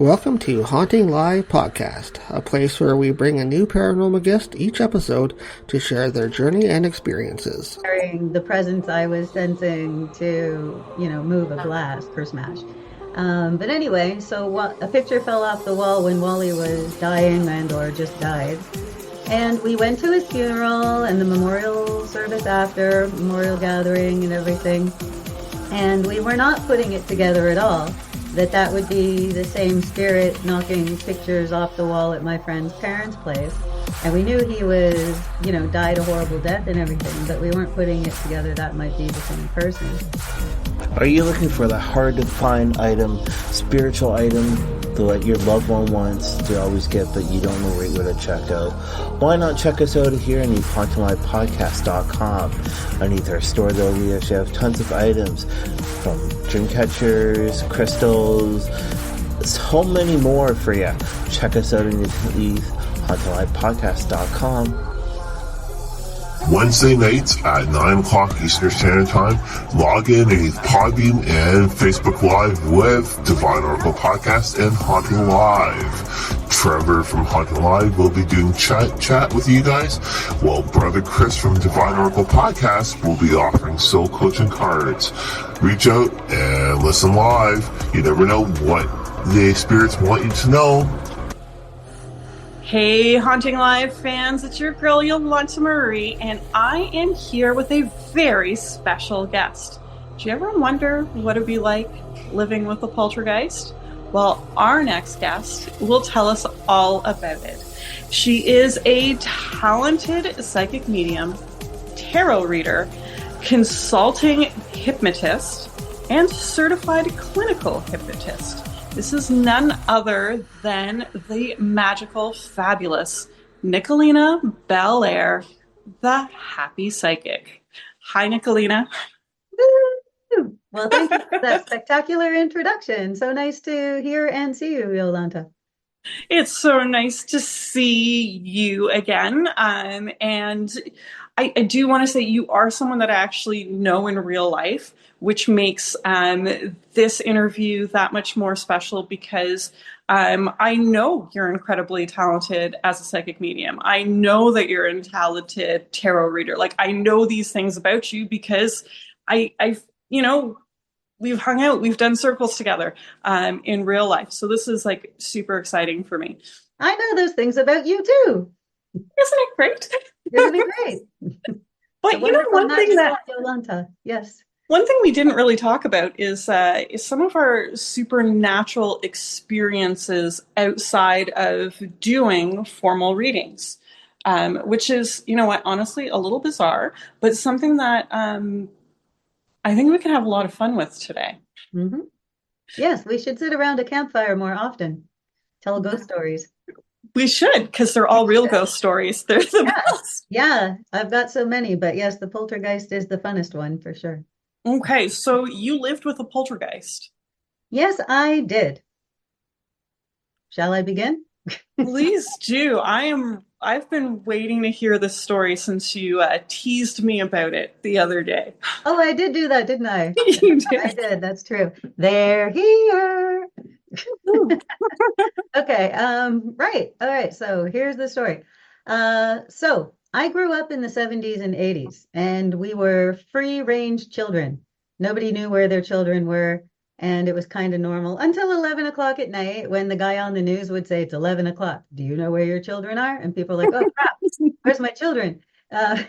Welcome to Haunting Live Podcast, a place where we bring a new paranormal guest each episode to share their journey and experiences. The presence I was sensing to, move a glass or smash. But anyway, so a picture fell off the wall when Wally was dying or just died. And we went to his funeral and the memorial service after, memorial gathering and everything. And we were not putting it together at all that would be the same spirit knocking pictures off the wall at my friend's parents' place. And we knew he was, died a horrible death and everything, but we weren't putting it together that might be the same person. Are you looking for the hard-to-find item, spiritual item that your loved one wants to always get, but you don't know where to check out? Why not check us out here underneath HauntingLivePodcast.com. Underneath our store, though, we actually have tons of items from dream catchers, crystals, so many more for you. Check us out underneath HauntingLivePodcast.com. Wednesday nights at 9 o'clock Eastern Standard Time. Log in underneath Podbean and Facebook Live with Divine Oracle Podcast and Haunting Live. Trevor from Haunting Live will be doing chat with you guys, while Brother Chris from Divine Oracle Podcast will be offering soul coaching cards. Reach out and listen live. You never know what the spirits want you to know. Hey, Haunting Live fans, it's your girl Yolanta Meri, and I am here with a very special guest. Do you ever wonder what it'd be like living with a poltergeist? Well, our next guest will tell us all about it. She is a talented psychic medium, tarot reader, consulting hypnotist, and certified clinical hypnotist. This is none other than the magical, fabulous NICOLINA BELAIRE, the happy psychic. Hi, NICOLINA. Woo! Well, thank you for that spectacular introduction. So nice to hear and see you, Yolanta. It's so nice to see you again. And I do want to say you are someone that I actually know in real life, which makes this interview that much more special because I know you're incredibly talented as a psychic medium. I know that you're a talented tarot reader. Like, I know these things about you because I've we've hung out, we've done circles together in real life. So this is like super exciting for me. I know those things about you too. Isn't it great? Isn't it great? But one thing that Yolanta, yes. One thing we didn't really talk about is some of our supernatural experiences outside of doing formal readings, which is, honestly a little bizarre, but something that I think we can have a lot of fun with today. Mm-hmm. Yes, we should sit around a campfire more often, tell ghost stories. We should, because they're all real ghost stories. They're the best. Yeah, I've got so many, but yes, the poltergeist is the funnest one for sure. Okay, so you lived with a poltergeist. Yes, I did. Shall I begin? Please do. I've been waiting to hear this story since you teased me about it the other day. Oh, I did do that, didn't I? You did. I did. That's true. They're here. Okay. Right. All right. So here's the story. So I grew up in the 70s and 80s, and we were free-range children. Nobody knew where their children were, and it was kind of normal until 11 o'clock at night when the guy on the news would say, it's 11 o'clock. Do you know where your children are? And people are like, oh, crap, where's my children? But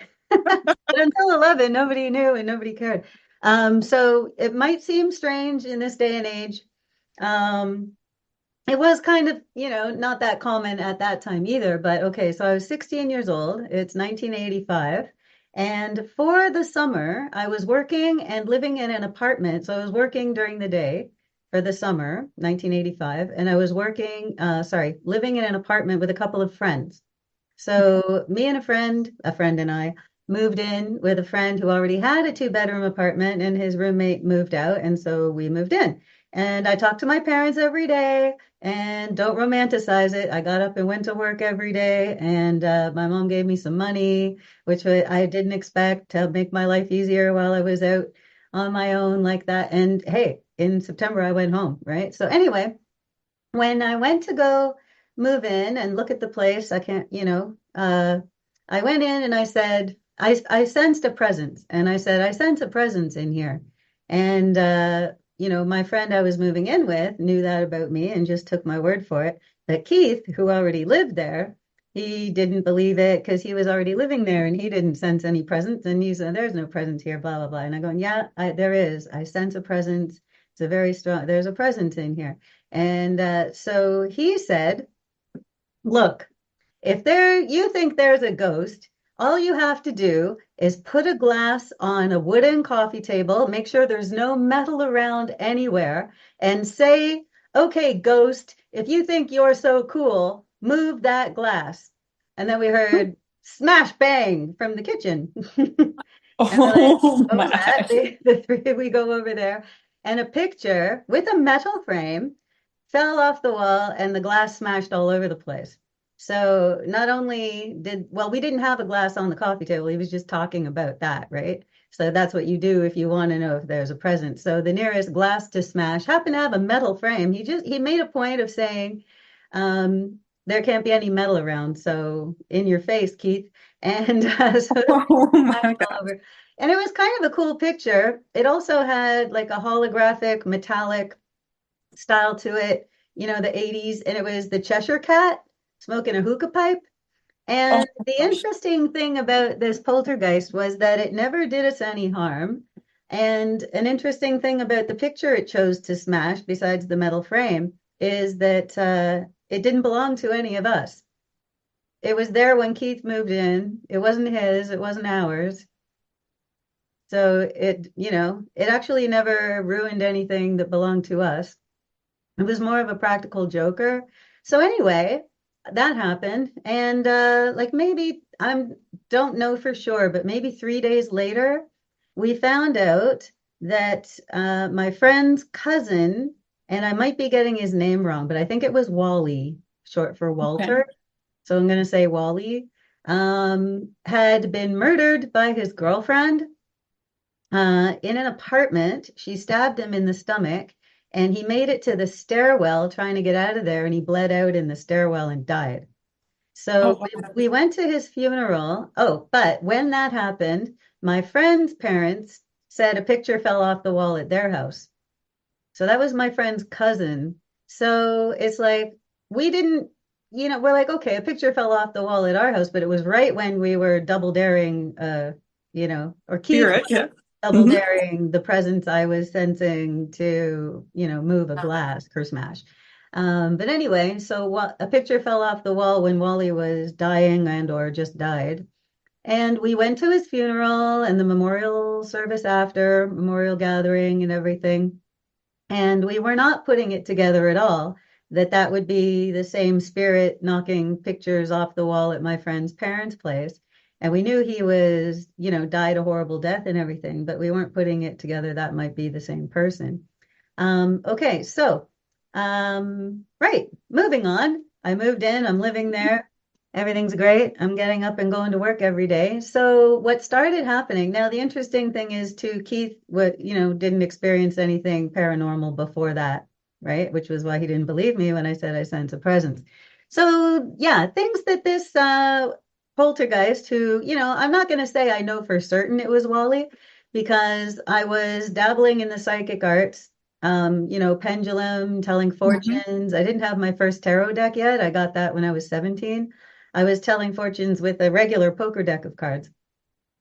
until 11, nobody knew and nobody cared. So it might seem strange in this day and age. It was kind of, not that common at that time either, but okay, so I was 16 years old. It's 1985. And for the summer, I was working and living in an apartment. So I was working during the day for the summer, 1985. And I was living in an apartment with a couple of friends. So me and a friend and I moved in with a friend who already had a 2-bedroom apartment, and his roommate moved out. And so we moved in. And I talked to my parents every day, and don't romanticize it. I got up and went to work every day, and my mom gave me some money, which I didn't expect, to make my life easier while I was out on my own like that. And hey, in September, I went home, right? So anyway, when I went to go move in and look at the place, I can't, I went in and I said, I sensed a presence. And I said, I sense a presence in here. And, my friend I was moving in with knew that about me and just took my word for it. But Keith, who already lived there, he didn't believe it because he was already living there and he didn't sense any presence. And he said, there's no presence here, blah, blah, blah. And I go, yeah, there is. I sense a presence. It's a very strong, there's a presence in here. And so he said, look, if you think there's a ghost, all you have to do is put a glass on a wooden coffee table, make sure there's no metal around anywhere, and say, okay, ghost, if you think you're so cool, move that glass. And then we heard smash bang from the kitchen. And we're like, Oh oh, my. the three, we go over there, and a picture with a metal frame fell off the wall and the glass smashed all over the place. So not only we didn't have a glass on the coffee table, he was just talking about that, right? So that's what you do if you want to know if there's a presence. So the nearest glass to smash happened to have a metal frame. He made a point of saying, there can't be any metal around. So in your face, Keith. And so Oh my all God. over. And it was kind of a cool picture. It also had like a holographic metallic style to it, the 80s. And it was the Cheshire Cat smoking a hookah pipe. Oh And the my gosh. interesting thing about this poltergeist was that it never did us any harm. And an interesting thing about the picture it chose to smash, besides the metal frame, is that it didn't belong to any of us. It was there when Keith moved in. It wasn't his, it wasn't ours. So it actually never ruined anything that belonged to us. It was more of a practical joker. So anyway, that happened. And like maybe I don't know for sure, but maybe 3 days later, we found out that my friend's cousin, and I might be getting his name wrong, but I think it was Wally, short for Okay. Walter. So I'm going to say Wally, had been murdered by his girlfriend in an apartment. She stabbed him in the stomach, and he made it to the stairwell trying to get out of there, and he bled out in the stairwell and died. Oh So wow. we went to his funeral. Oh, but when that happened, my friend's parents said a picture fell off the wall at their house. So that was my friend's cousin. So it's like we didn't, we're like, okay, a picture fell off the wall at our house, but it was right when we were double daring, or Keith Spirit, yeah. double Hmm. daring the presence I was sensing to, move a glass or smash. But anyway, so a picture fell off the wall when Wally was dying and or just died. And we went to his funeral and the memorial service after, memorial gathering and everything. And we were not putting it together at all that would be the same spirit knocking pictures off the wall at my friend's parents' place. And we knew he was, died a horrible death and everything, but we weren't putting it together that might be the same person. Okay, so, right, moving on. I moved in, I'm living there. Everything's great. I'm getting up and going to work every day. So what started happening, now the interesting thing is too, Keith, didn't experience anything paranormal before that, right? Which was why he didn't believe me when I said I sense a presence. So yeah, things that this poltergeist who, I'm not going to say I know for certain it was Wally because I was dabbling in the psychic arts, pendulum, telling Hmm. fortunes. I didn't have my first tarot deck yet. I got that when I was 17. I was telling fortunes with a regular poker deck of cards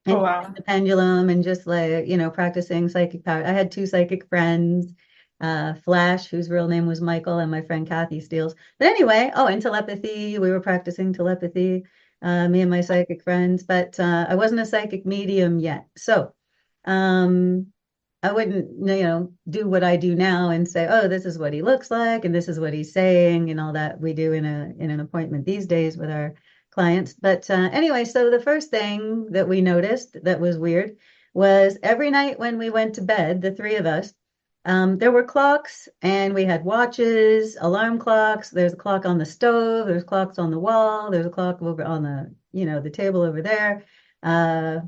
Oh and wow. the pendulum and just like, practicing psychic power. I had two psychic friends, Flash, whose real name was Michael, and my friend Kathy Steele. But anyway, oh, and telepathy. We were practicing telepathy, me and my psychic friends, but I wasn't a psychic medium yet. So um, I wouldn't, do what I do now and say, oh, this is what he looks like and this is what he's saying and all that we do in an appointment these days with our clients. But anyway, so the first thing that we noticed that was weird was every night when we went to bed, the three of us, there were clocks and we had watches, alarm clocks. There's a clock on the stove. There's clocks on the wall. There's a clock over on the table over there. Uh,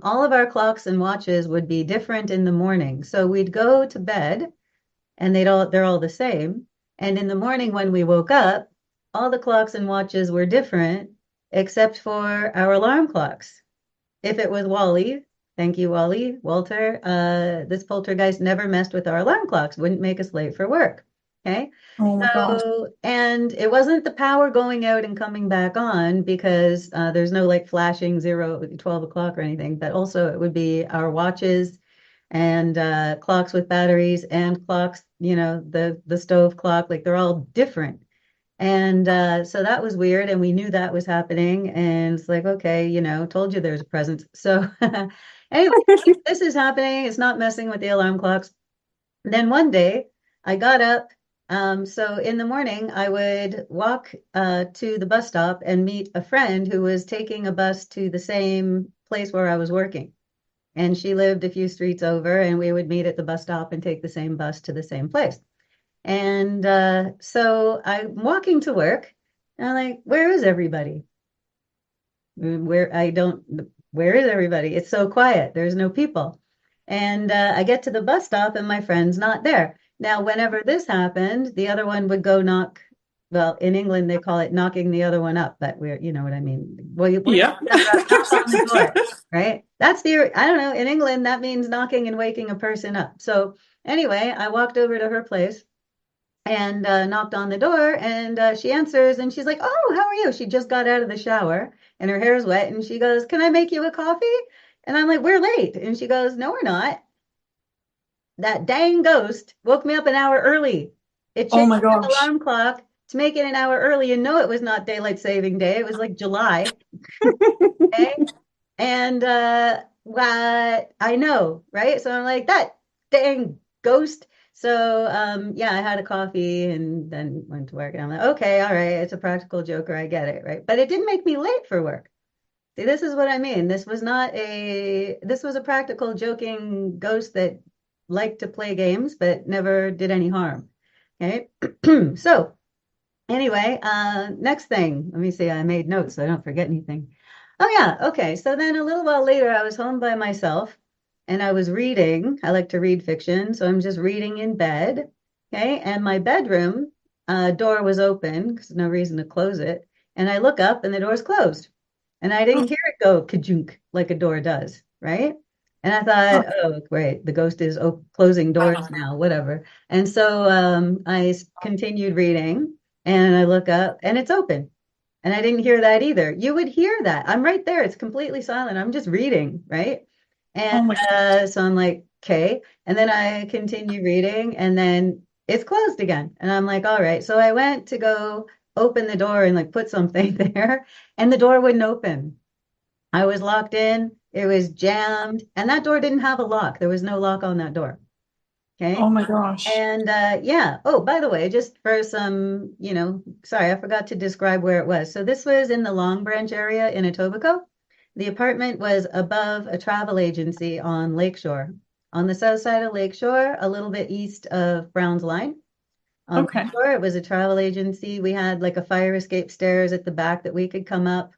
all of our clocks and watches would be different in the morning. So we'd go to bed and they're all the same. And in the morning when we woke up, all the clocks and watches were different except for our alarm clocks. If it was Wally, thank you, Wally, Walter, this poltergeist never messed with our alarm clocks, wouldn't make us late for work. Okay. Oh my gosh. So, and it wasn't the power going out and coming back on because there's no like flashing 12 o'clock or anything, but also it would be our watches and clocks with batteries and clocks, the stove clock, like they're all different. And so that was weird. And we knew that was happening. And it's like, okay, told you there's a presence. So anyway, this is happening. It's not messing with the alarm clocks. Then one day I got up. So in the morning, I would walk to the bus stop and meet a friend who was taking a bus to the same place where I was working. And she lived a few streets over, and we would meet at the bus stop and take the same bus to the same place. And so I'm walking to work, and I'm like, where is everybody? Where is everybody? It's so quiet. There's no people. And I get to the bus stop, and my friend's not there. Now, whenever this happened, the other one would go knock. Well, in England, they call it knocking the other one up, but you know what I mean. Well, Yeah. knock on the door, right? I don't know. In England, that means knocking and waking a person up. So anyway, I walked over to her place and knocked on the door, and she answers, and she's like, "Oh, how are you?" She just got out of the shower, and her hair's wet, and she goes, "Can I make you a coffee?" And I'm like, "We're late." And she goes, "No, we're not. That dang ghost woke me up an hour early. It Oh changed my the gosh. alarm clock to make it an hour early. And no, it was not daylight saving day. It was like July. Okay. And what I know, right? So I'm like, that dang ghost. So yeah, I had a coffee and then went to work. And I'm like, okay, all right, it's a practical joker. I get it, right? But it didn't make me late for work. See, this is what I mean. This was a practical joking ghost that liked to play games, but never did any harm. Okay. So anyway, next thing, let me see, I made notes so I don't forget anything. Oh yeah, okay. So then a little while later, I was home by myself and I was reading. I like to read fiction, so I'm just reading in bed. Okay, and my bedroom door was open because no reason to close it. And I look up and the door's closed. And I didn't hear it go kajunk like a door does, right? And I thought, oh, great, the ghost is closing doors now, whatever. And so I continued reading and I look up and it's open. And I didn't hear that either. You would hear that. I'm right there. It's completely silent. I'm just reading, right? Oh And my gosh. so I'm like, okay. And then I continue reading and then it's closed again. And I'm like, all right. So I went to go open the door and like put something there and the door wouldn't open. I was locked in. It was jammed. And that door didn't have a lock. There was no lock on that door. Okay. Oh my gosh. And yeah. Oh, by the way, just for some, sorry, I forgot to describe where it was. So this was in the Long Branch area in Etobicoke. The apartment was above a travel agency on Lakeshore, on the south side of Lakeshore, a little bit east of Browns Line. On Okay. Lakeshore, it was a travel agency. We had like a fire escape stairs at the back that we could come up,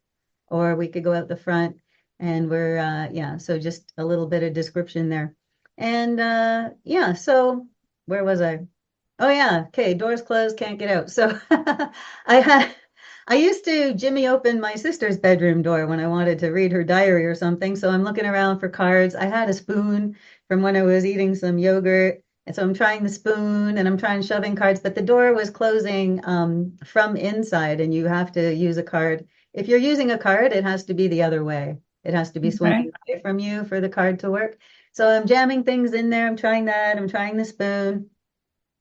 or we could go out the front. And we're, yeah, so just a little bit of description there. And yeah, so where was I? Oh yeah, okay, doors closed, can't get out. So I used to jimmy open my sister's bedroom door when I wanted to read her diary or something. So I'm looking around for cards. I had a spoon from when I was eating some yogurt. And so I'm trying the spoon and I'm trying shoving cards, but the door was closing from inside and you have to use a card. If you're using a card, it has to be the other way. It has to be swinging away from you for the card to work. So I'm jamming things in there. I'm trying that. I'm trying the spoon.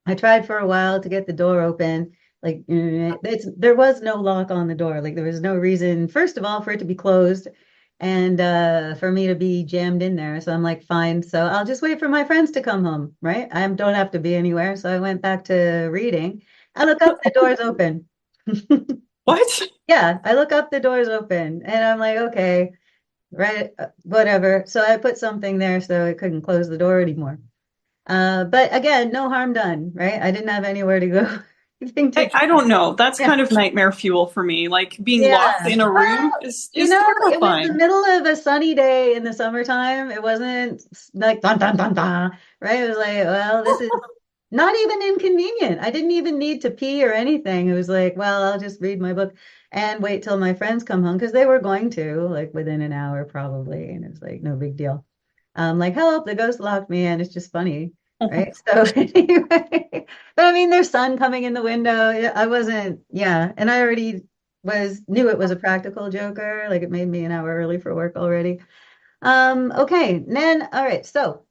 I tried for a while to get the door open. Like there was no lock on the door. Like there was no reason, first of all, for it to be closed and for me to be jammed in there. So I'm like, fine. So I'll just wait for my friends to come home, right? I don't have to be anywhere. So I went back to reading. I look up, the door's open. What? Yeah, I look up, the door's open. And I'm like, okay, right, whatever. So I put something there so it couldn't close the door anymore. But again, no harm done, right? I didn't have anywhere to go. I don't know. That's Yeah. kind of nightmare fuel for me. Like being Yeah. locked in a room is It was the terrifying. middle of a sunny day in the summertime. It wasn't like dun dun dun dun, right? It was like, well, this is Not even inconvenient. I didn't even need to pee or anything. It was like, well, I'll just read my book and wait till my friends come home because they were going to, like within an hour probably. And it's like, no big deal. Like, help, the ghost locked me in. It's just funny. Right. So anyway, but I mean, there's sun coming in the window. I wasn't, yeah. And I already knew it was a practical joker. Like it made me an hour early for work already. Okay. Then, all right. So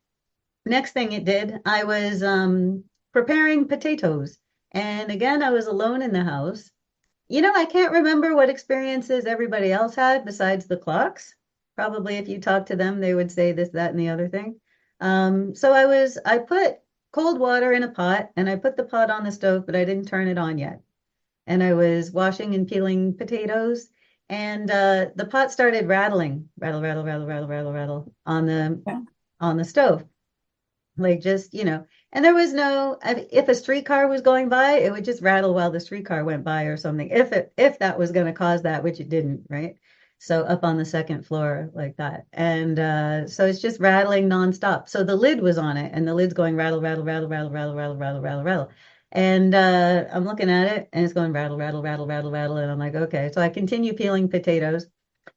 next thing it did, I was preparing potatoes. And again, I was alone in the house. I can't remember what experiences everybody else had besides the clocks. Probably if you talk to them, they would say this, that, and the other thing. So I put cold water in a pot and I put the pot on the stove, but I didn't turn it on yet. And I was washing and peeling potatoes and the pot started rattling, rattle, rattle, rattle, rattle, rattle, rattle on the stove. Like just, and there was if a streetcar was going by, it would just rattle while the streetcar went by or something. If that was going to cause that, which it didn't, right? So up on the second floor like that. And so it's just rattling nonstop. So the lid was on it and the lid's going rattle, rattle, rattle, rattle, rattle, rattle, rattle, rattle, rattle. And I'm looking at it and it's going rattle, rattle, rattle, rattle, rattle. And I'm like, okay. So I continue peeling potatoes.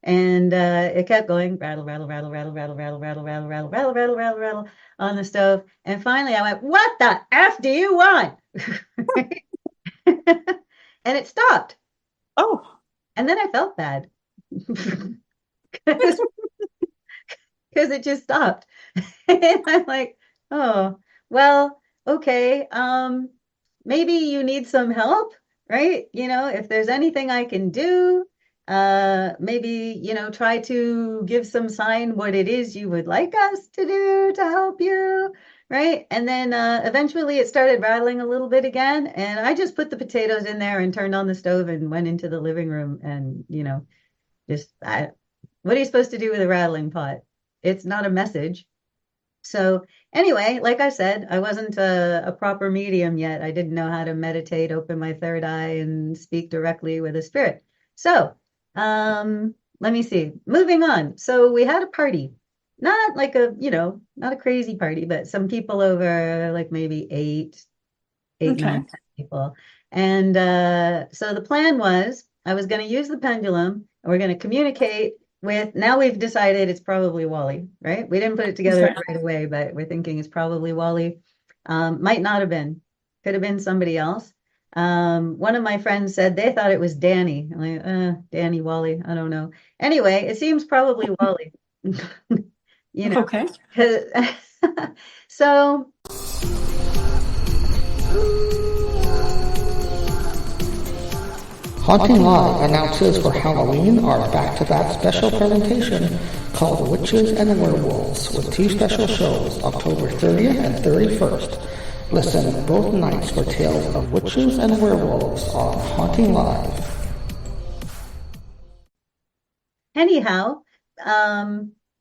And it kept going rattle, rattle, rattle, rattle, rattle, rattle, rattle, rattle, rattle, rattle, rattle, rattle, rattle on the stove. And finally I went, what the F do you want? And it stopped. Oh. And then I felt bad. Because it just stopped. And I'm like, oh, well, okay. Maybe you need some help, right? If there's anything I can do, maybe, try to give some sign what it is you would like us to do to help you, right? And then eventually it started rattling a little bit again, and I just put the potatoes in there and turned on the stove and went into the living room and, what are you supposed to do with a rattling pot? It's not a message. So anyway, like I said, I wasn't a proper medium yet. I didn't know how to meditate, open my third eye, and speak directly with a spirit. So let me see. Moving on. So we had a party, not like not a crazy party, but some people over, like maybe eight, Okay. 9, 10 people. And so the plan was I was going to use the pendulum and we're going to communicate with, now we've decided it's probably Wally, right? We didn't put it together Okay. right away, but we're thinking it's probably Wally. Might not have been. Could have been somebody else. One of my friends said they thought it was Danny. I'm like, Danny, Wally, I don't know. Anyway, it seems probably Wally. Okay. So Haunting Live announces for Halloween our back-to-back special presentation called Witches and Werewolves with 2 special shows, October 30th and 31st. Listen both nights for tales of witches and werewolves on Haunting Live. anyhow,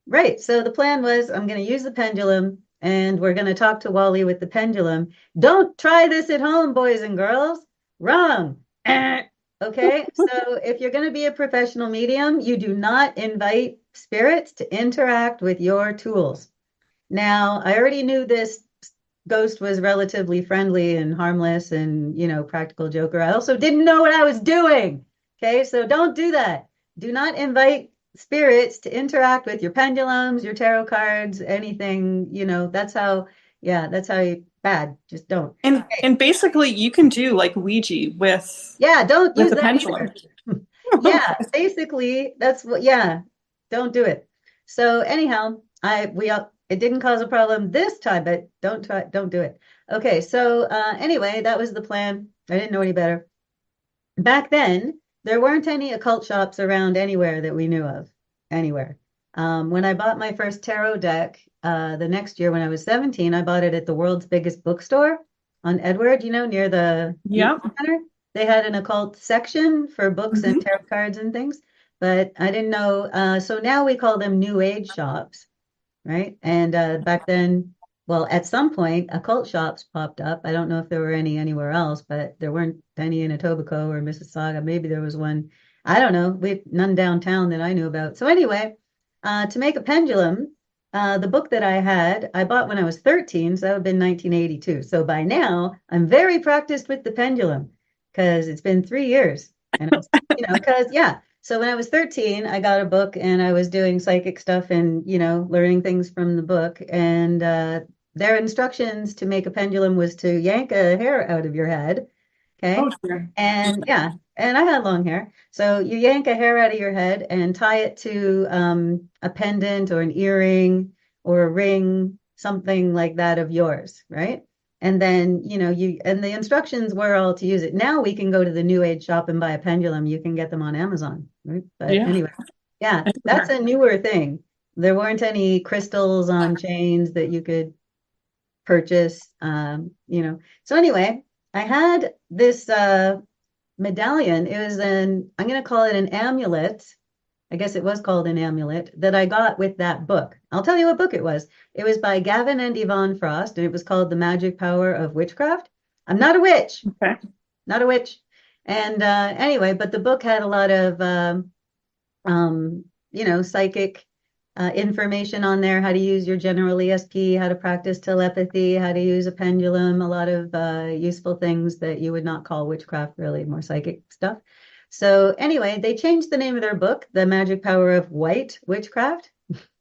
right. So the plan was I'm going to use the pendulum and we're going to talk to Wally with the pendulum. Don't try this at home, boys and girls. Wrong. Okay. So if you're going to be a professional medium, you do not invite spirits to interact with your tools. Now, I already knew this ghost was relatively friendly and harmless and, practical joker. I also didn't know what I was doing. Okay. So don't do that. Do not invite spirits to interact with your pendulums, your tarot cards, anything, that's how you bad. Just don't. And basically you can do like Ouija with don't use the that pendulum. Yeah, basically that's what, don't do it. So anyhow, it didn't cause a problem this time, but don't do it. Okay, so anyway, that was the plan. I didn't know any better. Back then, there weren't any occult shops around anywhere that we knew of, anywhere. When I bought my first tarot deck, the next year when I was 17, I bought it at the world's biggest bookstore on Edward, near the center. They had an occult section for books and tarot cards and things, but I didn't know. So now we call them New Age shops, right? And back then, well, at some point, occult shops popped up. I don't know if there were any anywhere else, but there weren't any in Etobicoke or Mississauga. Maybe there was one. I don't know. None downtown that I knew about. So anyway, to make a pendulum, the book that I bought when I was 13, so that would have been 1982. So by now, I'm very practiced with the pendulum because it's been 3 years. And I was, because, yeah. So when I was 13, I got a book and I was doing psychic stuff and, learning things from the book. And their instructions to make a pendulum was to yank a hair out of your head. Okay. Oh, sure. And yeah, and I had long hair. So you yank a hair out of your head and tie it to a pendant or an earring or a ring, something like that of yours, right? And then, and the instructions were all to use it. Now we can go to the New Age shop and buy a pendulum. You can get them on Amazon, right? But Yeah. anyway, yeah, that's a newer thing. There weren't any crystals on chains that you could purchase, So anyway, I had this medallion. It was I'm going to call it an amulet. I guess it was called an amulet that I got with that book. I'll tell you what book it was. It was by Gavin and Yvonne Frost, and it was called The Magic Power of Witchcraft. I'm not a witch. Okay. Not a witch. And anyway, but the book had a lot of, psychic information on there, how to use your general ESP, how to practice telepathy, how to use a pendulum, a lot of useful things that you would not call witchcraft, really, more psychic stuff. So anyway, they changed the name of their book, The Magic Power of White Witchcraft.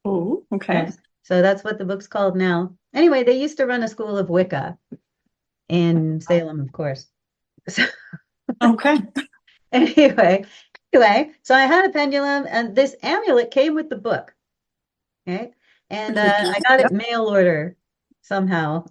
Oh, okay. Yes. So that's what the book's called now. Anyway, they used to run a school of Wicca in Salem, of course. So, Okay. anyway, so I had a pendulum, and this amulet came with the book. Okay. And I got it mail order somehow,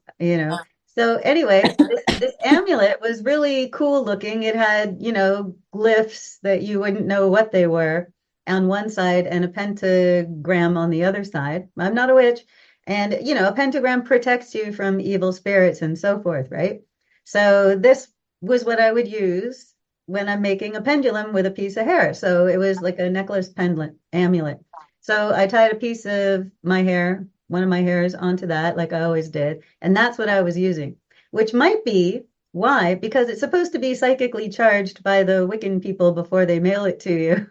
So anyway, this amulet was really cool looking. It had, glyphs that you wouldn't know what they were on one side and a pentagram on the other side. I'm not a witch. And, a pentagram protects you from evil spirits and so forth, right? So this was what I would use when I'm making a pendulum with a piece of hair. So it was like a necklace pendant amulet. So I tied a piece of my hair, one of my hairs, onto that, like I always did. And that's what I was using, which might be why, because it's supposed to be psychically charged by the Wiccan people before they mail it to you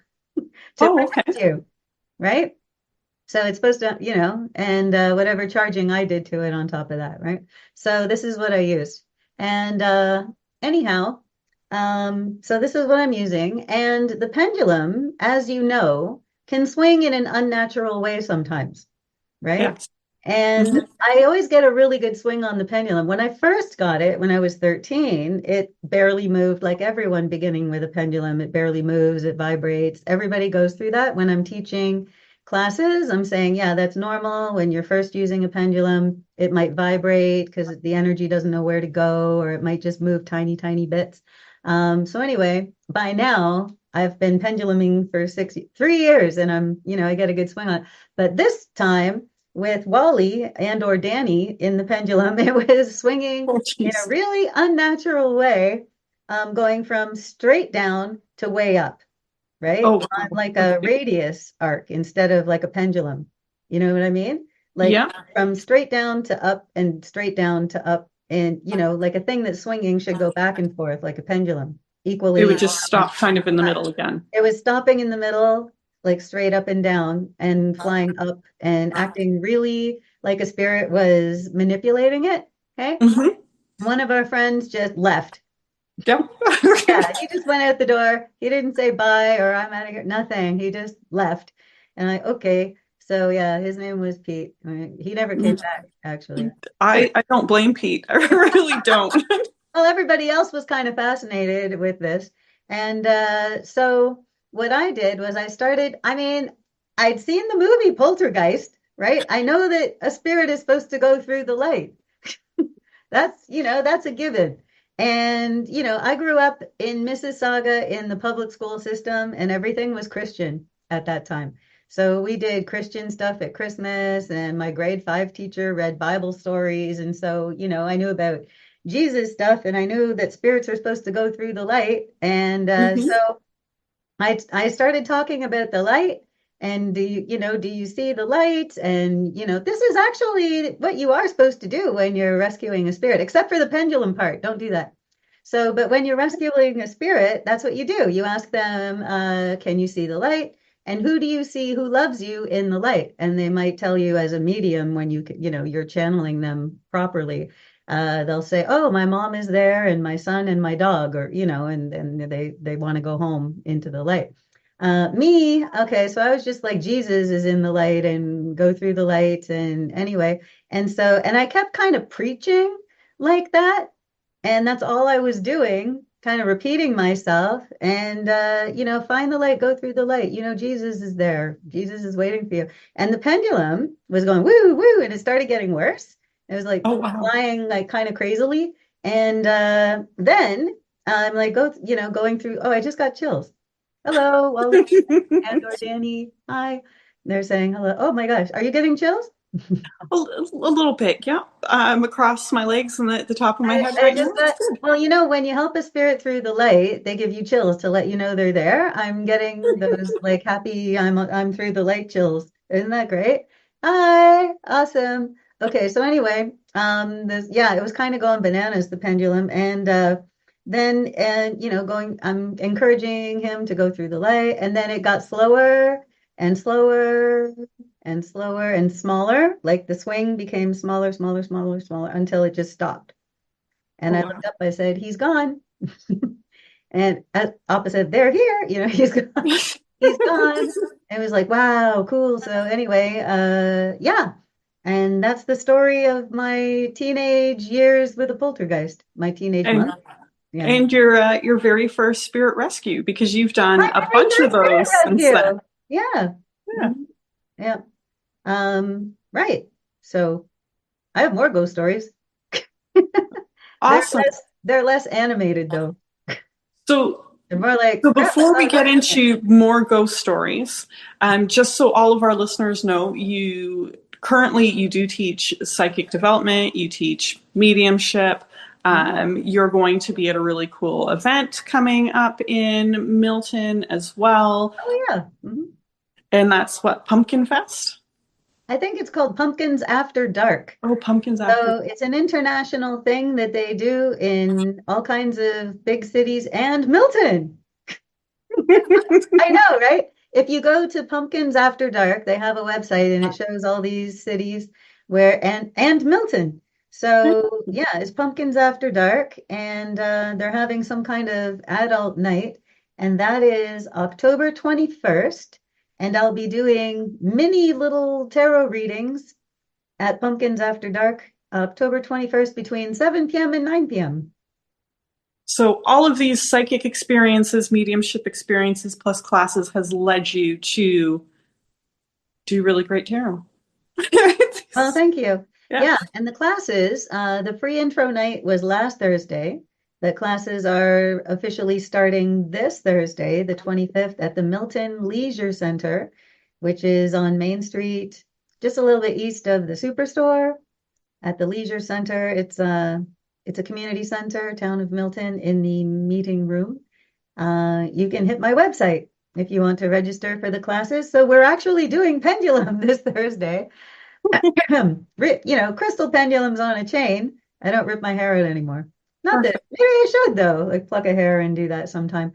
to protect you, right? So it's supposed to, and whatever charging I did to it on top of that, right? So this is what I used. And anyhow, so this is what I'm using. And the pendulum, as you know, can swing in an unnatural way sometimes, right? Yes. And I always get a really good swing on the pendulum. When I first got it, when I was 13, it barely moved, like everyone beginning with a pendulum. It barely moves, it vibrates. Everybody goes through that. When I'm teaching classes, I'm saying, yeah, that's normal. When you're first using a pendulum, it might vibrate because the energy doesn't know where to go, or it might just move tiny, tiny bits. So anyway, by now, I've been penduluming for 3 years, and I get a good swing on it. But this time with Wally or Danny in the pendulum, it was swinging in a really unnatural way, going from straight down to way up, right? Oh, on like a radius arc instead of like a pendulum. You know what I mean? Like from straight down to up and straight down to up. And, like a thing that's swinging should go back and forth like a pendulum equally. It would just stop kind of in the middle again. It was stopping in the middle, like straight up and down and flying up and acting really like a spirit was manipulating it. Okay. Mm-hmm. One of our friends just left. Yep. Yeah, he just went out the door. He didn't say bye or I'm out of here. Nothing. He just left. And okay. So yeah, his name was Pete. He never came back, actually. I don't blame Pete. I really don't. Well, everybody else was kind of fascinated with this. And so what I did was I'd seen the movie Poltergeist, right? I know that a spirit is supposed to go through the light. That's a given. And, I grew up in Mississauga in the public school system, and everything was Christian at that time. So we did Christian stuff at Christmas, and my grade 5 teacher read Bible stories. And so, I knew about Jesus stuff, and I knew that spirits are supposed to go through the light. And so I started talking about the light. And do you see the light? And, this is actually what you are supposed to do when you're rescuing a spirit, except for the pendulum part. Don't do that. So, but when you're rescuing a spirit, that's what you do. You ask them, can you see the light? And who do you see who loves you in the light? And they might tell you as a medium when you're channeling them properly. They'll say, "Oh, my mom is there, and my son and my dog," or and they want to go home into the light. Me, okay, so I was just like, Jesus is in the light and go through the light, and anyway, and I kept kind of preaching like that, and that's all I was doing, kind of repeating myself, and find the light, go through the light. Jesus is there. Jesus is waiting for you. And the pendulum was going woo woo, and it started getting worse. It was like Oh, wow. flying like kind of crazily. And then I'm like, going through, oh, I just got chills. Hello, well, and or Danny, hi. They're saying hello. Oh my gosh, are you getting chills? A little bit, yeah. I'm across my legs and the top of my head right now. Well, when you help a spirit through the light, they give you chills to let you know they're there. I'm getting those like happy, I'm through the light chills. Isn't that great? Hi, awesome. Okay, so anyway, it was kind of going bananas, the pendulum, and I'm encouraging him to go through the light, and then it got slower and slower and slower and smaller, like the swing became smaller, smaller, smaller, smaller until it just stopped. And I looked up, I said, "He's gone." And at opposite, "They're here," he's gone. He's gone. It was like, wow, cool. So anyway, and that's the story of my teenage years with a poltergeist, my teenage month. Yeah. And your very first spirit rescue, because you've done a bunch of those since then. Yeah. Yeah. Right. So I have more ghost stories. Awesome. They're less animated though. So they're more like, so before we get into more ghost stories, just so all of our listeners know, you do teach psychic development, you teach mediumship. You're going to be at a really cool event coming up in Milton as well. Oh yeah. Mm-hmm. And that's what, Pumpkin Fest? I think it's called Pumpkins After Dark. Oh, Pumpkins After Dark. So it's an international thing that they do in all kinds of big cities and Milton. I know, right? If you go to Pumpkins After Dark, they have a website and it shows all these cities and Milton. So yeah, it's Pumpkins After Dark, and they're having some kind of adult night, and that is October 21st. And I'll be doing mini little tarot readings at Pumpkins After Dark, October 21st between 7 p.m. and 9 p.m. So all of these psychic experiences, mediumship experiences, plus classes has led you to do really great tarot. Well, thank you. Yeah, and the classes, the free intro night was last Thursday. The classes are officially starting this Thursday, the 25th, at the Milton Leisure Center, which is on Main Street, just a little bit east of the Superstore. At the Leisure Center, it's a community center, town of Milton, in the meeting room. You can hit my website if you want to register for the classes. So we're actually doing pendulum this Thursday. Crystal pendulums on a chain. I don't rip my hair out anymore. Not that maybe I should though, like pluck a hair and do that sometime.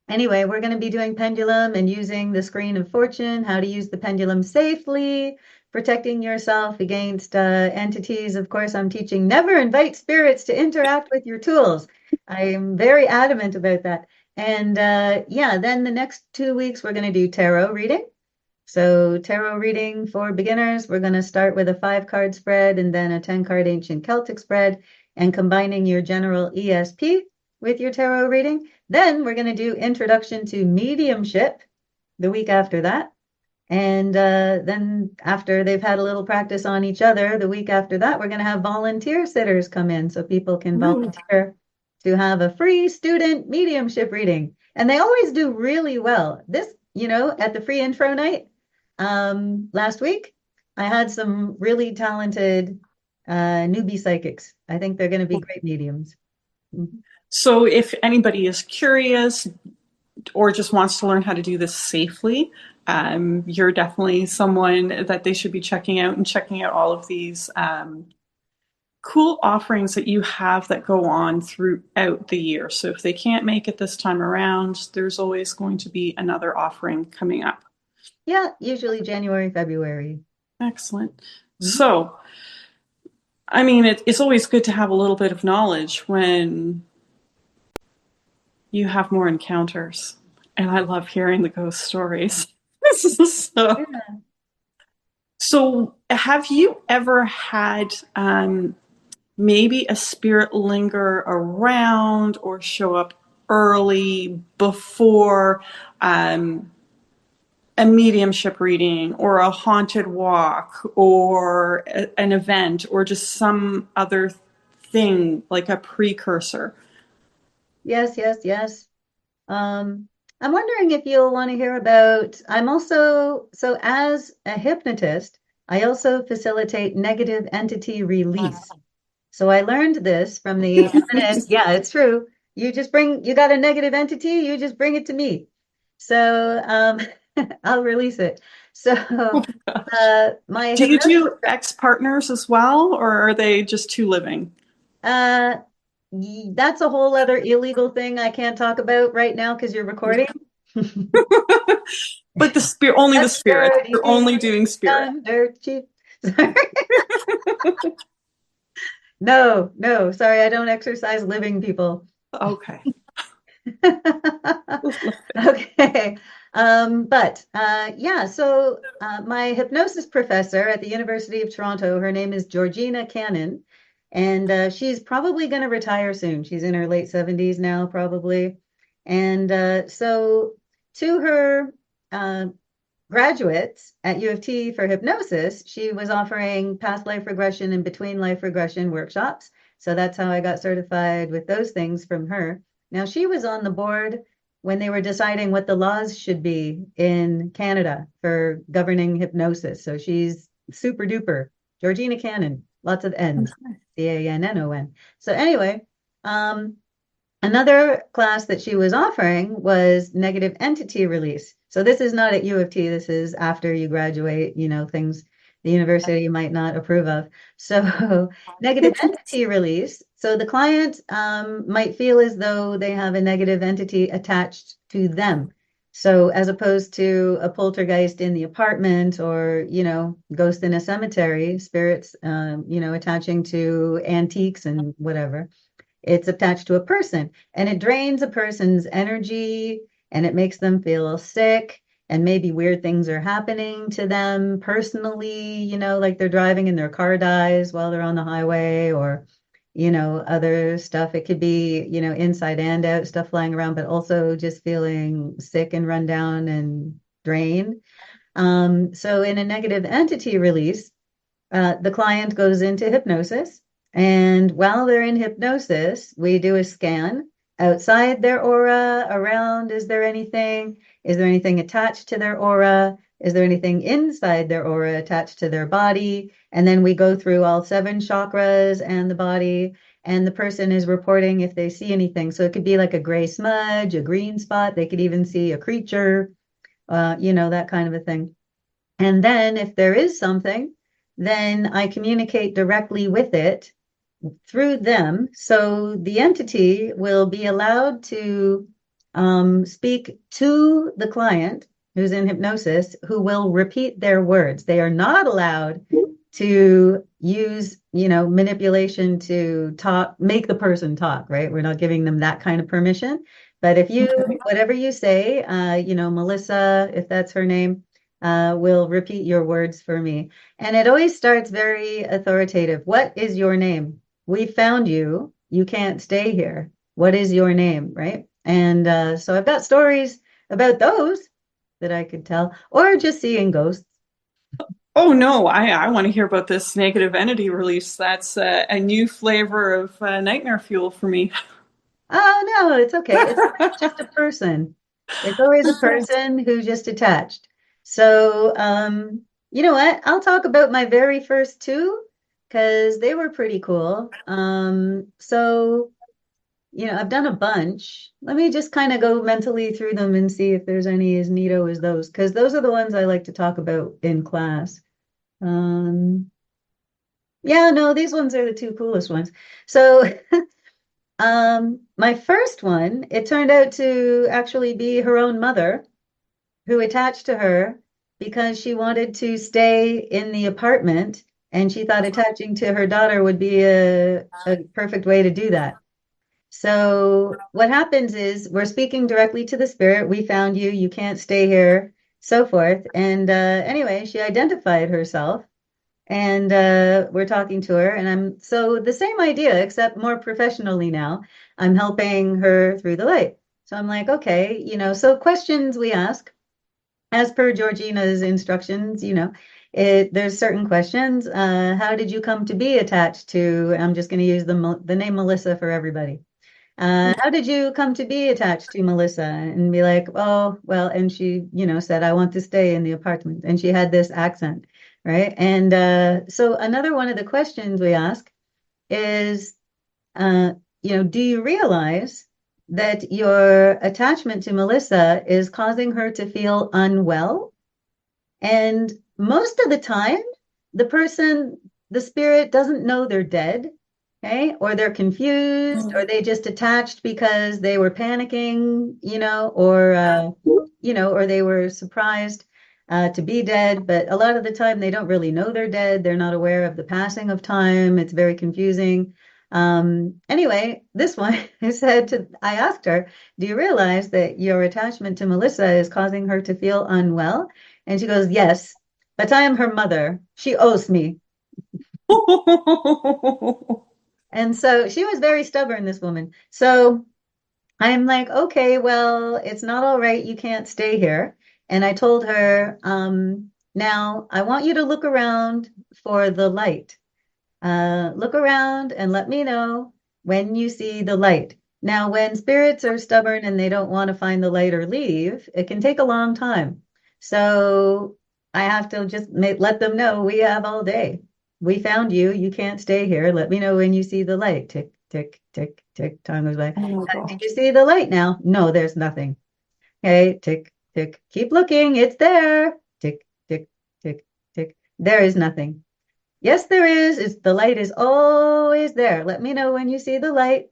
Anyway, we're going to be doing pendulum and using the screen of fortune, how to use the pendulum safely, protecting yourself against entities. Of course, I'm teaching never invite spirits to interact with your tools. I'm very adamant about that. And then the next 2 weeks, we're going to do tarot reading. So tarot reading for beginners, we're going to start with a 5-card spread and then a 10-card ancient Celtic spread, and combining your general ESP with your tarot reading. Then we're going to do introduction to mediumship the week after that. And then after they've had a little practice on each other, the week after that, we're going to have volunteer sitters come in so people can volunteer to have a free student mediumship reading. And they always do really well. This, at the free intro night last week, I had some really talented newbie psychics. I think they're going to be great mediums. Mm-hmm. So if anybody is curious or just wants to learn how to do this safely, you're definitely someone that they should be checking out, and checking out all of these cool offerings that you have that go on throughout the year. So if they can't make it this time around, there's always going to be another offering coming up. Yeah, usually January, February. Excellent. Mhm. So, I mean, it's always good to have a little bit of knowledge when you have more encounters. And I love hearing the ghost stories. so, Yeah. so, have you ever had maybe a spirit linger around or show up early before a mediumship reading or a haunted walk or an event or just some other thing like a precursor? Yes, yes, yes. I'm wondering if you'll want to hear about, so as a hypnotist, I also facilitate negative entity release. So I learned this from the eminent, yeah, it's true. You got a negative entity, you just bring it to me. So I'll release it. So my Do you hypnosis, do ex-partners as well, or are they just two living? uh, that's a whole other illegal thing I can't talk about right now because you're recording. But the spirit, only the That's spirit. dirty. You're only doing spirit. Dirty. Sorry. No, no, sorry, I don't exercise living people. Okay. Okay. Yeah, so my hypnosis professor at the University of Toronto, her name is Georgina Cannon, and she's probably going to retire soon. She's in her late 70s now, probably. And so to her graduates at U of T for hypnosis, she was offering past life regression and between life regression workshops. So that's how I got certified with those things from her. Now, she was on the board when they were deciding what the laws should be in Canada for governing hypnosis. So she's super duper. Georgina Cannon, lots of N's, Cannon. So anyway, another class that she was offering was negative entity release. So this is not at U of T. This is after you graduate, things the university might not approve of. So negative entity release. So the client might feel as though they have a negative entity attached to them. So as opposed to a poltergeist in the apartment or, ghost in a cemetery, spirits, attaching to antiques and whatever. It's attached to a person and it drains a person's energy and it makes them feel sick and maybe weird things are happening to them personally, like they're driving and their car dies while they're on the highway or, other stuff. It could be, inside and out stuff flying around, but also just feeling sick and run down and drained. So in a negative entity release, the client goes into hypnosis. And while they're in hypnosis, we do a scan outside their aura, around. Is there anything? Is there anything attached to their aura? Is there anything inside their aura attached to their body? And then we go through all 7 chakras and the body, and the person is reporting if they see anything. So it could be like a gray smudge, a green spot. They could even see a creature, that kind of a thing. And then if there is something, then I communicate directly with it through them. So the entity will be allowed to speak to the client who's in hypnosis, who will repeat their words. They are not allowed to use, manipulation to make the person talk, right? We're not giving them that kind of permission. But if whatever you say, Melissa, if that's her name, will repeat your words for me. And it always starts very authoritative. What is your name? We found you. You can't stay here. What is your name? Right. And so I've got stories about those that I could tell, or just seeing ghosts. Oh no, I want to hear about this negative entity release. That's a new flavor of nightmare fuel for me. Oh no, it's okay. It's just a person. It's always a person who's just attached. So, you know what? I'll talk about my very first 2 because they were pretty cool. So, I've done a bunch. Let me just kind of go mentally through them and see if there's any as neato as those, because those are the ones I like to talk about in class. Yeah, no, these ones are the two coolest ones. So, my first one, it turned out to actually be her own mother who attached to her because she wanted to stay in the apartment and she thought attaching to her daughter would be a perfect way to do that. So what happens is we're speaking directly to the spirit. We found you. You can't stay here, so forth. And anyway, she identified herself, and we're talking to her. And I'm so the same idea, except more professionally now. I'm helping her through the light. So I'm like, okay, so questions we ask as per Georgina's instructions, there's certain questions. How did you come to be attached to? I'm just going to use the name Melissa for everybody. How did you come to be attached to Melissa? And be like, oh, well, and she, said, I want to stay in the apartment. And she had this accent, right? And so another one of the questions we ask is, do you realize that your attachment to Melissa is causing her to feel unwell? And most of the time, the spirit doesn't know they're dead, okay? Or they're confused, or they just attached because they were panicking, or they were surprised to be dead. But a lot of the time, they don't really know they're dead. They're not aware of the passing of time. It's very confusing. Anyway, this one, I asked her, do you realize that your attachment to Melissa is causing her to feel unwell? And she goes, yes, but I am her mother. She owes me. And so she was very stubborn, this woman. So I'm like, okay, well, it's not all right. You can't stay here. And I told her, now I want you to look around for the light. Look around and let me know when you see the light. Now, when spirits are stubborn and they don't want to find the light or leave, it can take a long time. So I have to just let them know we have all day. We found you. You can't stay here. Let me know when you see the light. Tick, tick, tick, tick. Time goes by. Oh, Did you see the light now? No, there's nothing. Okay, tick, tick. Keep looking. It's there. Tick, tick, tick, tick. There is nothing. Yes, there is. The light is always there. Let me know when you see the light.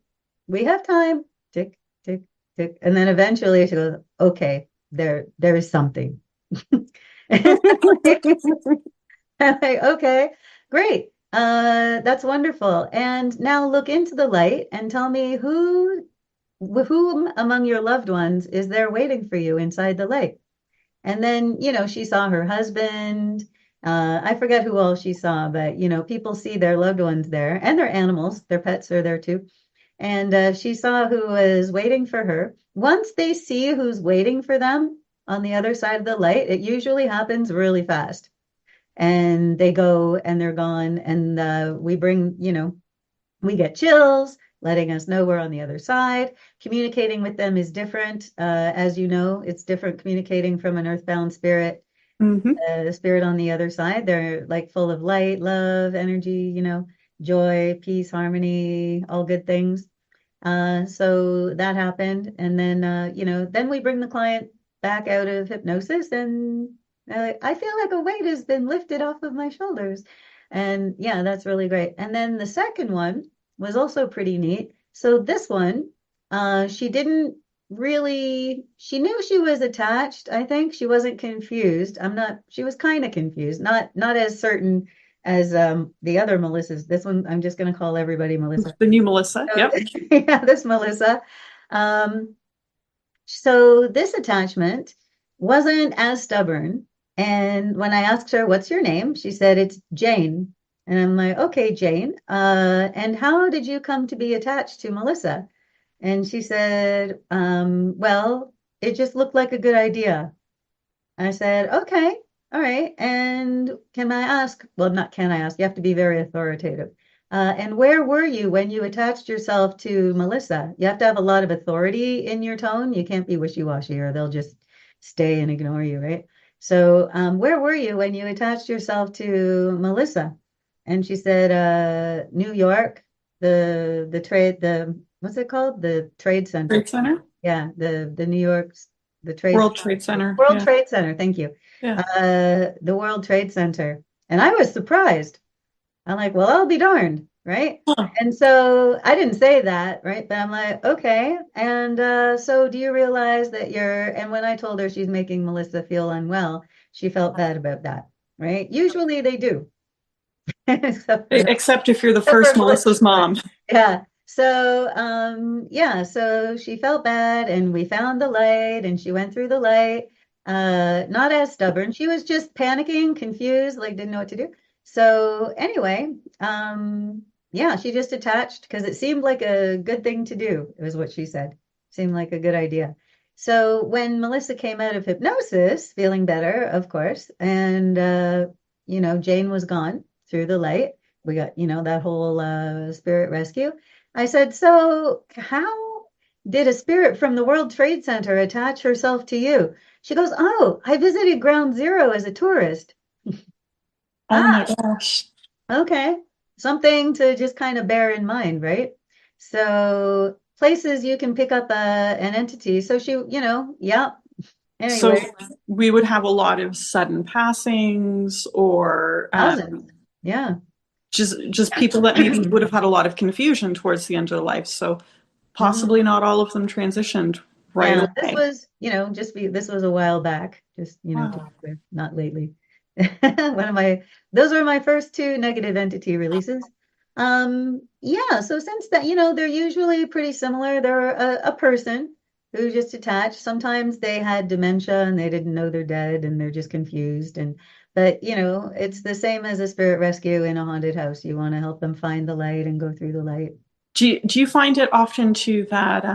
We have time. Tick, tick, tick. And then eventually she goes, okay, there is something. I'm like, okay, great. That's wonderful. And now look into the light and tell me who among your loved ones is there waiting for you inside the light. And then, she saw her husband. I forget who all she saw, but, people see their loved ones there and their animals, their pets are there too. And she saw who was waiting for her. Once they see who's waiting for them on the other side of the light, it usually happens really fast. And they go and they're gone. And we get chills, letting us know we're on the other side. Communicating with them is different. As you know, it's different communicating from an earthbound spirit. The spirit on the other side, they're like full of light, love, energy, joy, peace, harmony, all good things. So that happened. And then, then we bring the client back out of hypnosis and I feel like a weight has been lifted off of my shoulders. And yeah, that's really great. And then the second one was also pretty neat. So this one, she didn't really, she knew she was attached. I think she wasn't confused. She was kind of confused, not as certain as the other Melissas. This one, I'm just going to call everybody Melissa. The new Melissa. So, Yep. Yeah, this Melissa. So this attachment wasn't as stubborn. And when I asked her, what's your name? She said, it's Jane. And I'm like, okay, Jane. And how did you come to be attached to Melissa? And she said, well, it just looked like a good idea. I said, okay, all right. And can I ask? Well, not can I ask? You have to be very authoritative. And where were you when you attached yourself to Melissa? You have to have a lot of authority in your tone. You can't be wishy-washy or they'll just stay and ignore you, right? So where were you when you attached yourself to Melissa? And she said, New York, what's it called? The Trade Center. Trade Center? Yeah, the New York, the World Trade Center. World Trade Center, thank you. Yeah. The World Trade Center. And I was surprised. I'm like, well, I'll be darned, right? Huh. And so I didn't say that, right? But I'm like, okay. And so do you realize that and when I told her she's making Melissa feel unwell, she felt bad about that, right? Usually they do. Except for, Except if you're the except for first Melissa. Melissa's mom. Yeah. So, yeah, so she felt bad and we found the light and she went through the light. Not as stubborn. She was just panicking, confused, like didn't know what to do. So anyway, yeah, she just attached because it seemed like a good thing to do, was what she said. Seemed like a good idea. So when Melissa came out of hypnosis, feeling better, of course, and Jane was gone through the light. We got, that whole spirit rescue. I said, so how did a spirit from the World Trade Center attach herself to you? She goes, oh, I visited Ground Zero as a tourist. Oh my Ah, gosh. okay. Something to just kind of bear in mind, right? So places you can pick up an entity. So she, yeah. So Anyway, we would have a lot of sudden passings or thousands. Yeah. just people that maybe would have had a lot of confusion towards the end of their life. So Mhm. possibly not all of them transitioned right Yeah, this away. was, this was a while back, just, to be Wow. clear, not lately. Those were my first two negative entity releases. Yeah, so since that, they're usually pretty similar. They're a person who just attached. Sometimes they had dementia and they didn't know they're dead and they're just confused. But, it's the same as a spirit rescue in a haunted house. You want to help them find the light and go through the light. Do you find it often too that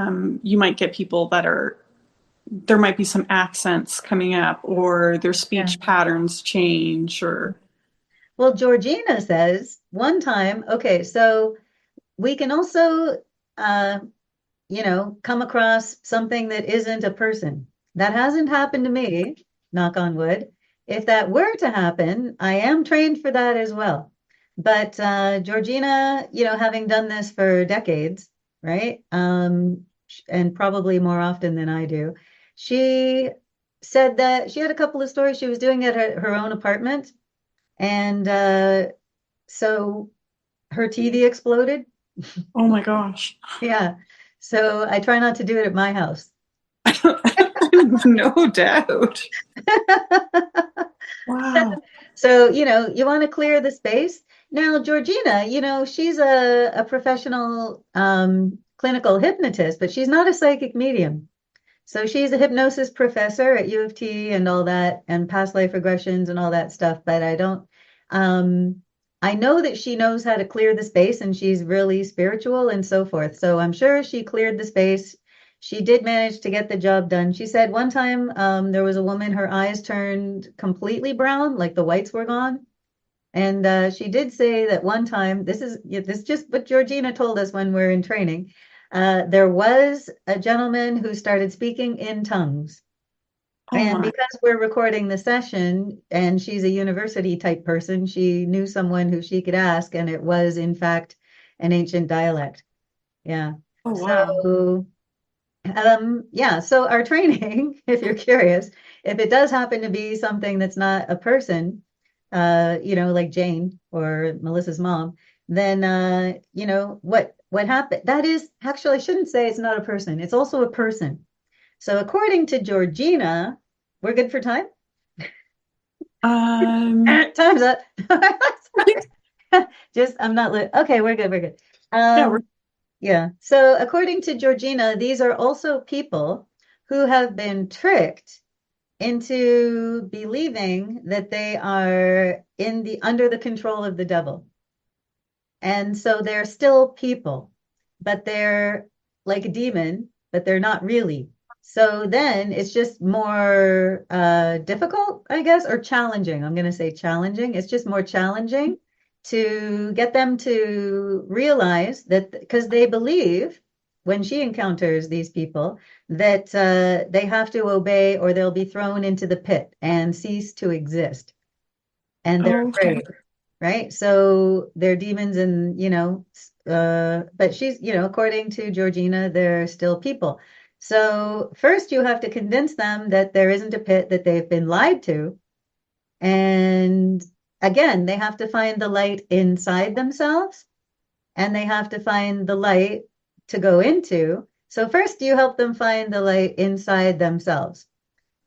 you might get people that there might be some accents coming up or their Yeah. speech patterns change or Well, Georgina says one time, okay, so we can also, uh, come across something that isn't a person. That hasn't happened to me, knock on wood. If that were to happen, I am trained for that as well. But Georgina, having done this for decades, right? And probably more often than I do, she said that she had a couple of stories she was doing at her own apartment. And so her TV exploded. oh my gosh. Yeah. So I try not to do it at my house. No doubt. Wow. So, you want to clear the space. Now, Georgina, she's a professional clinical hypnotist, but she's not a psychic medium. So she's a hypnosis professor at U of T and all that, and past life regressions and all that stuff. But I know that she knows how to clear the space and she's really spiritual and so forth. So I'm sure she cleared the space. She did manage to get the job done. She said one time there was a woman, her eyes turned completely brown, like the whites were gone. And she did say that one time, this is just what Georgina told us when we're in training. There was a gentleman who started speaking in tongues. Oh And my. because we're recording the session and she's a university type person, she knew someone who she could ask, and it was, in fact, an ancient dialect. Yeah. Oh wow. So, yeah, so our training, if you're curious, if it does happen to be something that's not a person, like Jane or Melissa's mom, then what happened? That is actually, I shouldn't say it's not a person. It's also a person. So according to Georgina, we're good for time? Time's up. I'm not okay, we're good, we're good. Yeah, Yeah. So according to Georgina, these are also people who have been tricked into believing that they are under the control of the devil. And so they're still people, but they're like a demon, but they're not really. So then it's just more difficult, I guess, or challenging. I'm going to say challenging. It's just more challenging to get them to realize that because they believe when she encounters these people that they have to obey or they'll be thrown into the pit and cease to exist. And they're okay. afraid, right? So they're demons and, but she's, according to Georgina, they're still people. So first you have to convince them that there isn't a pit, that they've been lied to. And again, they have to find the light inside themselves, and they have to find the light to go into. So first you help them find the light inside themselves.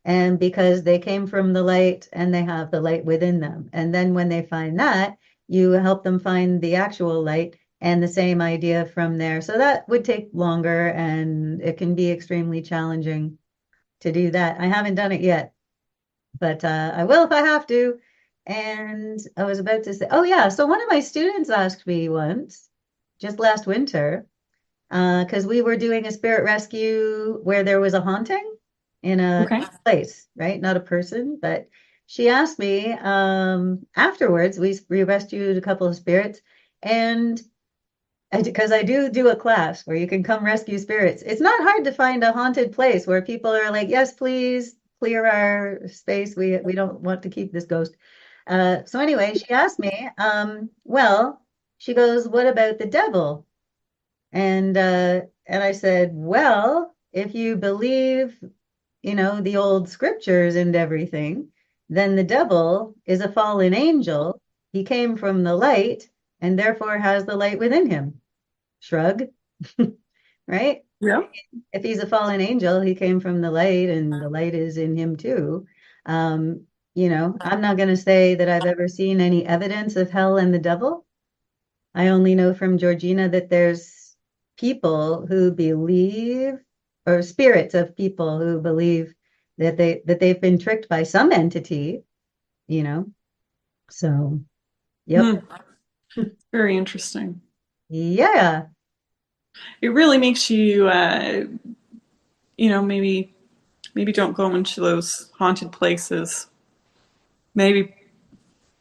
And because they came from the light and they have the light within them. And then when they find that, you help them find the actual light and the same idea from there. So that would take longer, and it can be extremely challenging to do that. I haven't done it yet, but I will if I have to. And I was about to say, oh yeah, so one of my students asked me once, just last winter, because we were doing a spirit rescue where there was a haunting in a Okay. place, right? Not a person, but she asked me afterwards, we rescued a couple of spirits, and because I do a class where you can come rescue spirits. It's not hard to find a haunted place where people are like, yes, please clear our space. We don't want to keep this ghost. So anyway, she asked me, well, she goes, what about the devil? And I said, well, if you believe, the old scriptures and everything, then the devil is a fallen angel. He came from the light and therefore has the light within him. Shrug, right? Yeah. If he's a fallen angel, he came from the light and the light is in him too. I'm not going to say that I've ever seen any evidence of hell and the devil. I only know from Georgina that there's people who believe, or spirits of people who believe that they've been tricked by some entity, So, yep. Very interesting. Yeah. It really makes you, maybe don't go into those haunted places. Maybe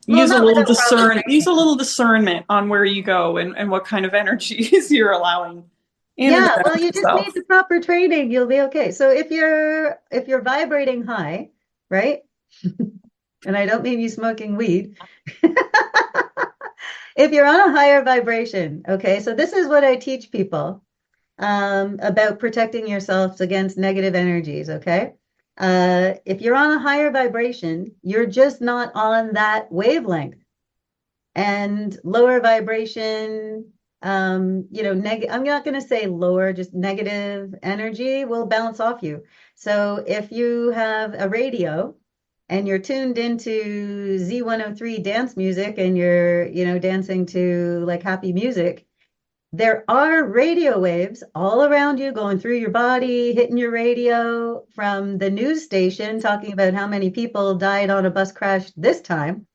use a little discernment on where you go and what kind of energies you're allowing in. Yeah, well, you just need the proper training. You'll be okay. So if you're vibrating high, right? And I don't mean you smoking weed. If you're on a higher vibration, okay, so this is what I teach people about protecting yourselves against negative energies, okay? If you're on a higher vibration, you're just not on that wavelength. And lower vibration, I'm not going to say lower, just negative energy will bounce off you. So if you have a radio and you're tuned into Z103 dance music and you're, dancing to like happy music, there are radio waves all around you going through your body, hitting your radio from the news station talking about how many people died on a bus crash this time,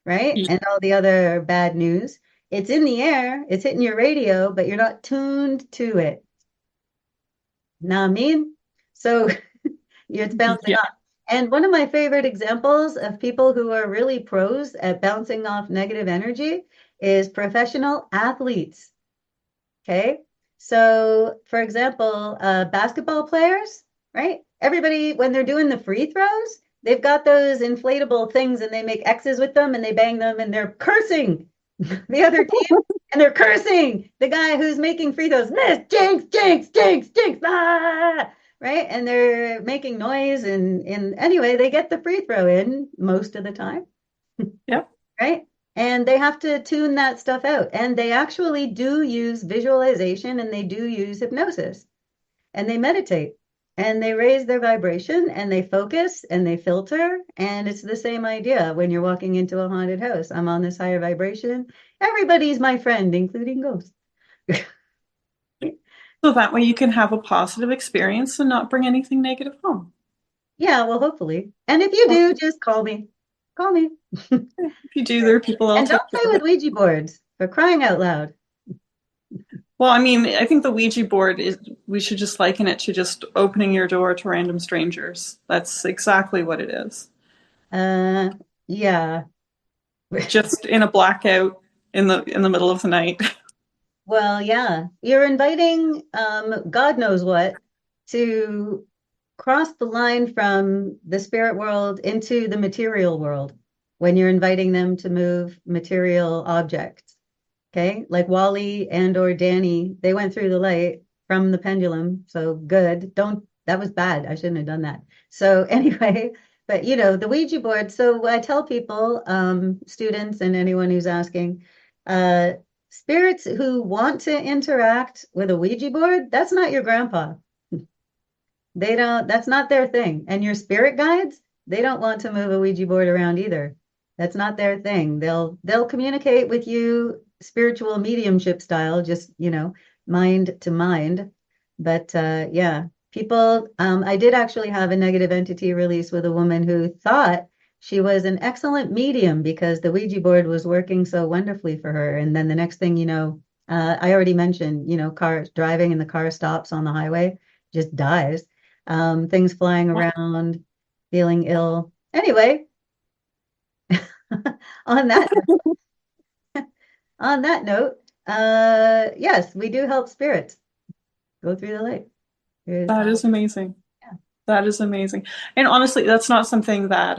right? Yeah. And all the other bad news. It's in the air, it's hitting your radio, but you're not tuned to it. Know what I mean? So it's bouncing off. And one of my favorite examples of people who are really pros at bouncing off negative energy is professional athletes. Okay. So for example, basketball players, right? Everybody, when they're doing the free throws, they've got those inflatable things and they make X's with them and they bang them and they're cursing the other team and they're cursing the guy who's making free throws. Miss, jinx, jinx, jinx, jinx, ah! Right? And they're making noise and anyway, they get the free throw in most of the time. Yep. Right? And they have to tune that stuff out. And they actually do use visualization and they do use hypnosis. And they meditate and they raise their vibration and they focus and they filter. And it's the same idea when you're walking into a haunted house. I'm on this higher vibration. Everybody's my friend, including ghosts. So that way you can have a positive experience and not bring anything negative home. Yeah, well, hopefully. And if you do, just call me. Call me. If you do, there are people. And don't play with Ouija boards, for crying out loud. Well, I mean, I think the Ouija board we should just liken it to just opening your door to random strangers. That's exactly what it is. Yeah. Just in a blackout in the middle of the night. Well, yeah. You're inviting God knows what to cross the line from the spirit world into the material world when you're inviting them to move material objects. Okay, like Wally and or Danny, they went through the light from the pendulum. So good. That was bad. I shouldn't have done that. So anyway, But the Ouija board, so I tell people, students and anyone who's asking, spirits who want to interact with a Ouija board, that's not your grandpa. They don't, that's not their thing. And your spirit guides, they don't want to move a Ouija board around either. That's not their thing. They'll communicate with you spiritual mediumship style, just, mind to mind. But yeah, people, I did actually have a negative entity release with a woman who thought she was an excellent medium because the Ouija board was working so wonderfully for her. And then the next thing I already mentioned, car driving and the car stops on the highway, just dies. Things flying around, feeling ill. Anyway, on that note, yes, we do help spirits go through the light. That is amazing. Yeah. That is amazing. And honestly, that's not something that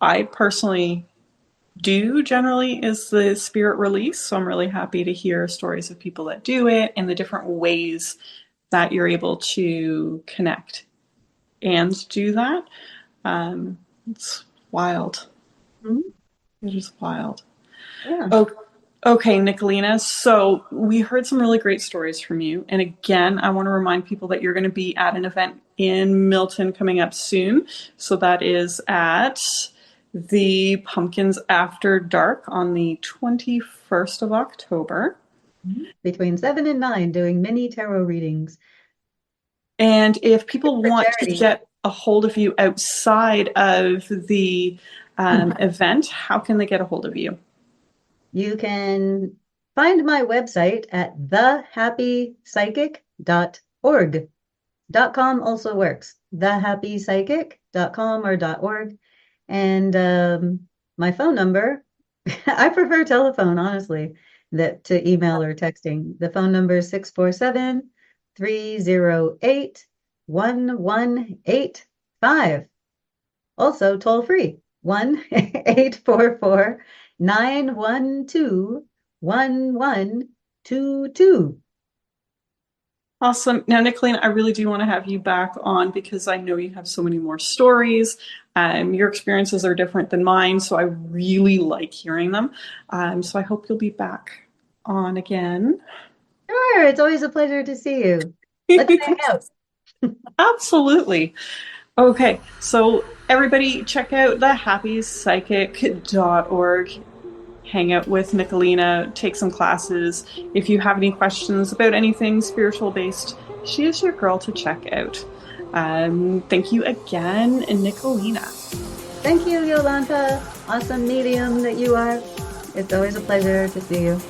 I personally do generally, is the spirit release. So I'm really happy to hear stories of people that do it and the different ways that you're able to connect and do that. It's wild. Mm-hmm. It is wild. Yeah. Okay, Nicolina. So we heard some really great stories from you. And again, I want to remind people that you're going to be at an event in Milton coming up soon. So that is at the Pumpkins After Dark on the 21st of October. Between 7 and 9, doing mini tarot readings. And if people want to get a hold of you outside of the event, how can they get a hold of you? You can find my website at thehappypsychic.org. .com also works. Thehappypsychic.com or .org. And my phone number, I prefer telephone, honestly, to email or texting. The phone number is 647-308-1185. Also toll free, 1-844-912-1122. Awesome. Now, Nicolina, I really do want to have you back on because I know you have so many more stories. Your experiences are different than mine, so I really like hearing them. So I hope you'll be back on again. Sure. It's always a pleasure to see you. Let's hang out. Absolutely. Okay. So everybody check out thehappypsychic.org. Hang out with Nicolina, take some classes. If you have any questions about anything spiritual based, she is your girl to check out. Thank you again, Nicolina. Thank you, Yolanta. Awesome medium that you are. It's always a pleasure to see you.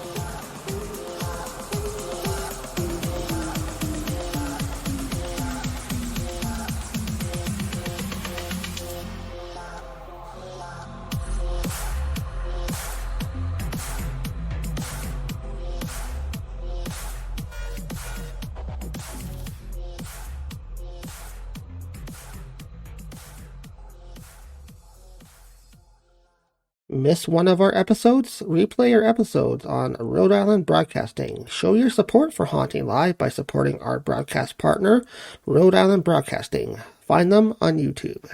Miss one of our episodes? Replay our episodes on Rhode Island Broadcasting. Show your support for Haunting Live by supporting our broadcast partner, Rhode Island Broadcasting. Find them on YouTube.